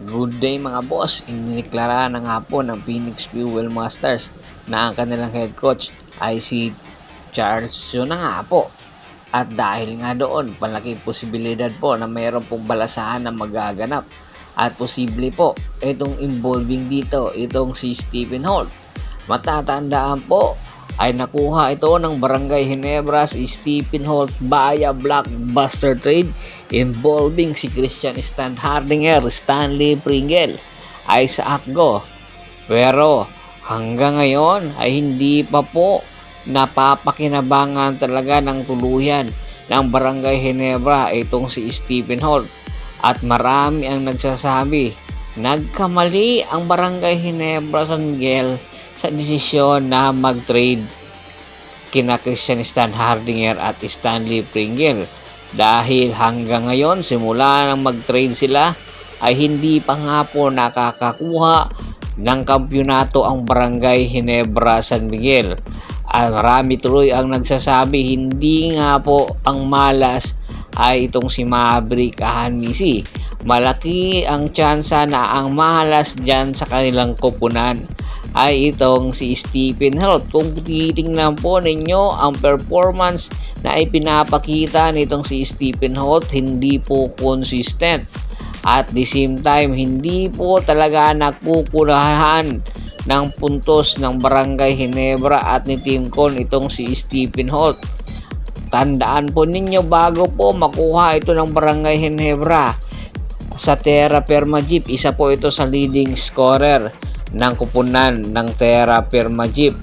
Good day mga boss, iniklara na nga po ng Phoenix Fuel Masters na ang kanilang head coach ay si Charles Yun na nga po. At dahil nga doon, malaking posibilidad po na mayroon pong balasahan na magaganap. At posible po itong involving dito, itong si Stephen Holt. Matatandaan po ay nakuha ito ng Barangay Ginebra si Stephen Holt via blockbuster trade involving si Christian Standhardinger, Stanley Pringle, Isaac Go. Pero hanggang ngayon ay hindi pa po napapakinabangan talaga ng tuluyan ng Barangay Ginebra itong si Stephen Holt. At marami ang nagsasabi, nagkamali ang Barangay Ginebra San Miguel sa desisyon na mag-trade kina Christian Standhardinger at Stanley Pringle dahil hanggang ngayon simula nang mag-trade sila ay hindi pa nga po nakakakuha ng kampyonato ang Barangay Ginebra San Miguel. Marami tuloy ang nagsasabi hindi nga po ang malas ay itong si Maverick Ahanmisi. Malaki ang tsansa na ang malas dyan sa kanilang koponan ay itong si Stephen Holt. Kung titingnan po ninyo ang performance na ipinapakita nitong si Stephen Holt, hindi po consistent. At the same time, hindi po talaga nagkukulahan ng puntos ng Barangay Ginebra at ni Team Con itong si Stephen Holt. Tandaan po ninyo bago po makuha ito ng Barangay Ginebra sa Terra Firma Jeep, isa po ito sa leading scorer ng kupunan ng Terra Firma Jeep.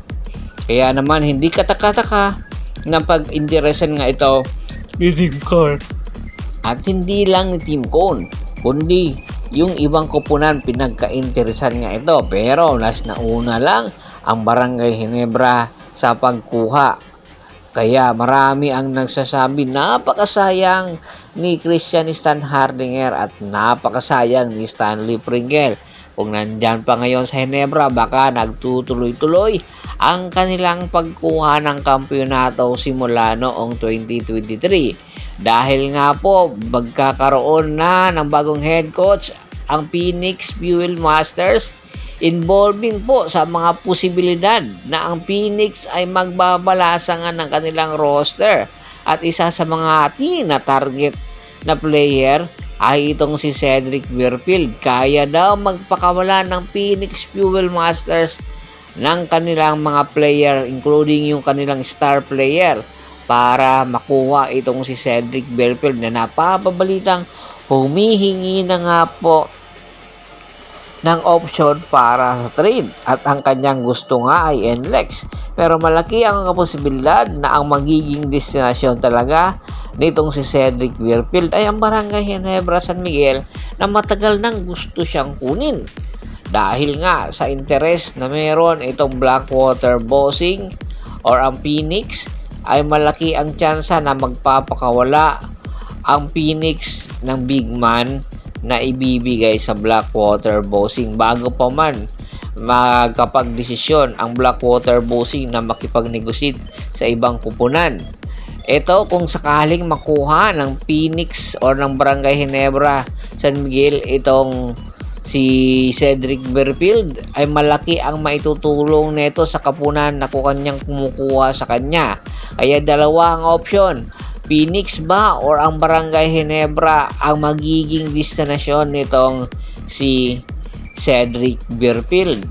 Kaya naman hindi kataka-taka na pag-interesan nga ito ni Team Con. At hindi lang ni Team Con, kundi yung ibang kupunan pinagka-interesan nga ito. Pero nas nauna lang ang Barangay Ginebra sa pagkuha. Kaya marami ang nagsasabi napakasayang ni Christian Standhardinger at napakasayang ni Stanley Pringle. Kung nandyan pa ngayon sa Ginebra, baka nagtutuloy-tuloy ang kanilang pagkuha ng kampyonato simula noong 2023. Dahil nga po, magkakaroon na ng bagong head coach ang Phoenix Fuel Masters, involving po sa mga posibilidad na ang Phoenix ay magbabalasangan ng kanilang roster. At isa sa mga tina-target na player ay itong si Cedric Verfield. Kaya daw magpakawala ng Phoenix Fuel Masters ng kanilang mga player, including yung kanilang star player, para makuha itong si Cedric Verfield na napapabalitang humihingi na nga po ng option para sa trade at ang kanyang gusto nga ay NLEX. Pero malaki ang posibilidad na ang magiging destinasyon talaga nitong si Cedric Verfield ay ang Barangay Ginebra San Miguel na matagal nang gusto siyang kunin. Dahil nga sa interes na meron itong Blackwater Bossing or ang Phoenix, ay malaki ang tsansa na magpapakawala ang Phoenix ng big man na ibibigay sa Blackwater Bossing bago pa man magkapagdesisyon ang Blackwater Bossing na makipag-negotiate sa ibang kupunan. Ito kung sakaling makuha ng Phoenix or ng Barangay Ginebra San Miguel itong si Cedric Verfield, ay malaki ang maitutulong nito sa kapunan na kanyang kumukuha sa kanya. Kaya dalawa ang option, Phoenix ba or ang Barangay Ginebra ang magiging destinasyon nitong si Cedric Verfield.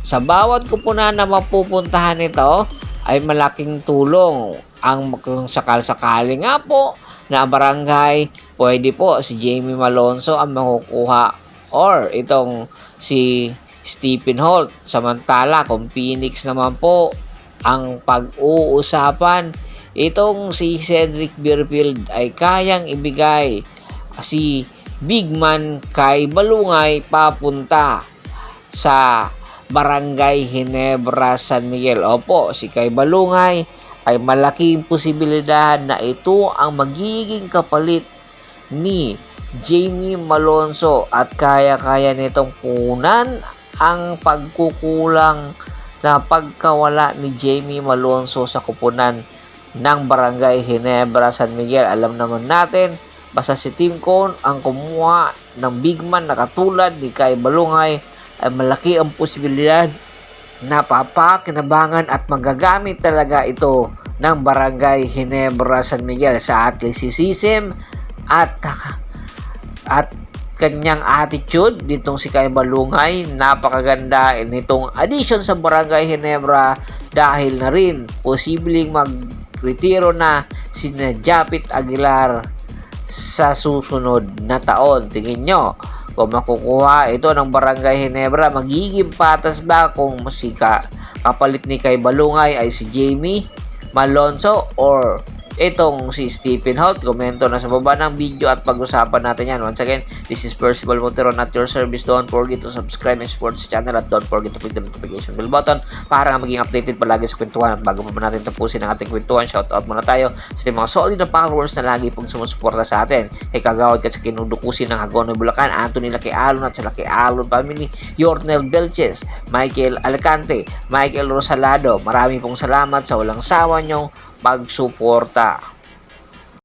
Sa bawat kupunan na mapupuntahan nito ay malaking tulong ang kung sakal-sakali nga po na barangay, pwede po si Jamie Malonzo ang makukuha or itong si Stephen Holt. Samantala kung Phoenix naman po ang pag-uusapan, itong si Cedric Verfield ay kayang ibigay si big man Kay Balungay papunta sa Barangay Ginebra San Miguel. Opo, si Kay Balungay ay malaking posibilidad na ito ang magiging kapalit ni Jamie Malonzo at kaya-kaya nitong punan ang pagkukulang na pagkawala ni Jamie Malonzo sa kupunan ng Barangay Ginebra San Miguel. Alam naman natin Basta si Team Cone ang kumuha ng big man na katulad ni Kai Balungay ay malaki ang posibilidad na papakinabangan at magagamit talaga ito ng Barangay Ginebra San Miguel sa athleticism at kanyang attitude nitong si Kai Balungay. Napakaganda nitong addition sa Barangay Ginebra dahil na rin posibleng magretiro na si Japit Aguilar sa susunod na taon. Tingin nyo, kung makukuha ito ng Barangay Ginebra, magiging patas ba kung kapalit ni Kai Balungay ay si Jamie Malonzo or itong si Stephen Holt? Komento na sa baba ng video at pag-usapan natin yan. Once again, this is Percival Monteron at your service. Don't forget to subscribe my sports channel at don't forget to click the notification bell button para maging updated palagi sa kwentuhan. At bago pa natin tapusin ang ating kwentuhan, shoutout muna tayo sa mga solid na followers na lagi pong sumusuporta sa atin. Kay Kagawad ka sa kinudukusin ng Hagonoy Bulacan, Anthony Laki Alon at sa Laki Alon family, Yornel Belches, Michael Alcante, Michael Rosalado. Marami pong salamat sa walang sawa nyong pagsuporta.